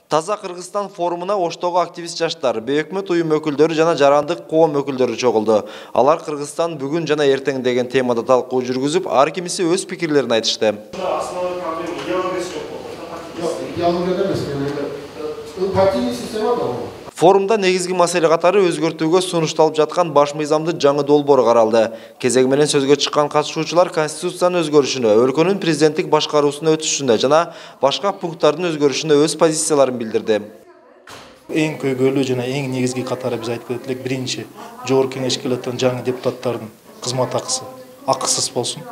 Таза Кыргызстан форумуна Оштогу активист жаштар, бейөкмөт уюм өкүлдөрү жана жарандык коом өкүлдөрү чогулду. Алар Кыргызстан бүгүн жана эртең деген темада талкуу жүргүзүп, ар кимиси өз пикирлерин айтышты. Форумда негизги маселе катары өзгөртүүгө сунушталып жаткан баш мыйзамды жаңы долбоору каралды. Кезеги менен сөзгө чыккан катышуучулар Конституциянын өзгөрүшүнө, өлкөнүн президенттик башкаруусуна өтүшүнө жана башка пункттардын өзгөрүшүнө өз позицияларын билдирди. Эң көйгөйлүү жана эң негизги катары биз айтып кетелик, биринчи, жогорку кеңешке келген жаңы депутаттардын кызмат акысы акысыз болсун.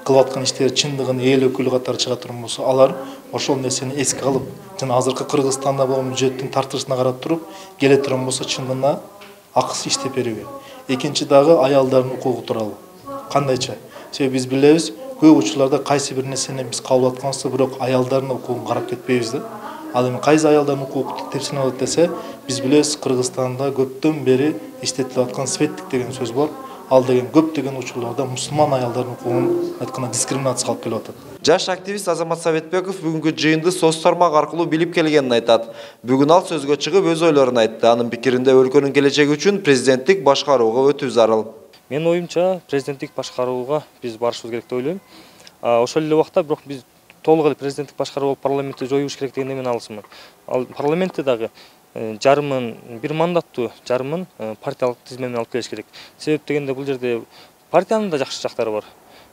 Кылып аткан иштери чындыгын эл өкүлү катары чыга турган болсо, алар ошол нерсени эске алып, жана азыркы Кыргызстанда болгон бюджеттин тартылышына карап туруп, келе турган болсо чындыгына акысыз иштеп берүүгө. Экинчи дагы аялдардын укугу тууралуу. Кандайча? Себеби биз билебиз, көп учурларда кайсы бир нерсени биз кабыл атканбызда, бирок аялдардын укугун карап кетпейбиз да. Ал эми кайсы аялдардын укугу тепсине алат десе, биз билебиз, Кыргызстанда көптөн бери иштетилип аткан светтик деген сөз бар. Ал деген көптөгөн учурларда мусулман аялдардын укугун айтканда дискриминацияга алып келип атат. Жаш активист Азамат Советбеков бүгүнкү жыйынды соц тармак аркылуу билип келгенин айтат. Бүгүн ал сөзгө чыгып өз ойлорун айтты. Анын пикиринде өлкөнүн келечеги үчүн президенттик башкарууга өтүү зарыл. Менин оюмча, президенттик башкарууга биз барышыбыз керек деп ойлойм. Ошол эле убакта бирок биз толук эле президенттик башкаруу болуп парламентти жоюш керек дегенде мен алысмын. Ал парламентте дагы жарымын бир мандаттуу, жарымын партиялык тизме менен алып келиш керек. Себеп дегенде бул жерде партиянын да жакшы жактары бар.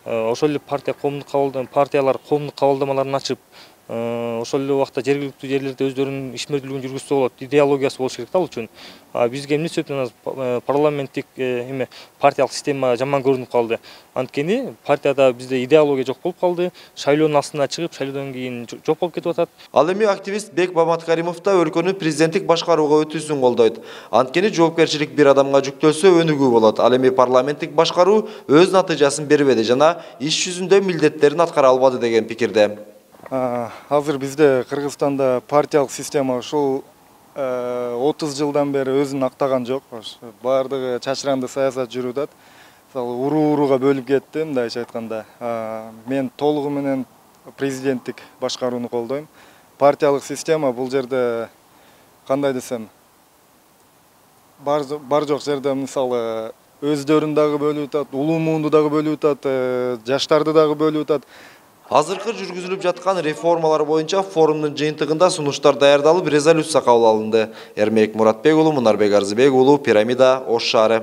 Ошол эле партиялар коомдук кабылдамаларын ачып, ошол эле убакта жергиликтүү жерлерде өздөрүнүн ишмердүүлүгүн жүргүзсө болот, идеологиясы болуш керек да ал үчүн. Бизге эмне себептен парламенттик партиялык система жаман көрүнүп калды. Анткени партияда бизде идеология жок болуп калды, шайлоонун астына чыгып, шайлоодон кийин жок болуп кетип атат. Ал эми активист Бек Баматкаримов да өлкөнүн президенттик башкарууга өтүүсүн колдойт. Анткени жоопкерчилик бир адамга жүктөлсө өнүгүү болот. Ал эми парламенттик башкаруу өз натыйжасын бербеди жана иш жүзүндө милдеттерин аткара албады деген пикирде. Азыр бизде Кыргызстанда партиялык система ушул 30 жылдан бери өзүн актаган жок. Бардыгы чачыранды саясат жүрүп атат. Уруу-урууга бөлүп кетти, мындайча айтканда. Мен толугу менен президенттик башкарууну колдойм. Партиялык система бул жерде кандай десем, бар жок жерде мисалы өздөрүн дагы бөлүп атат, улуу муунду дагы бөлүп атат, жаштарды дагы бөлүп атат. Азыркы жүргүзүлүп жаткан реформалар боюнча форумдун жыйынтыгында сунуштар даярдалып, резолюция кабыл алынды. Эрмек Муратбек уулу, Мунарбек Арзыбек уулу, Пирамида, Ош шаары.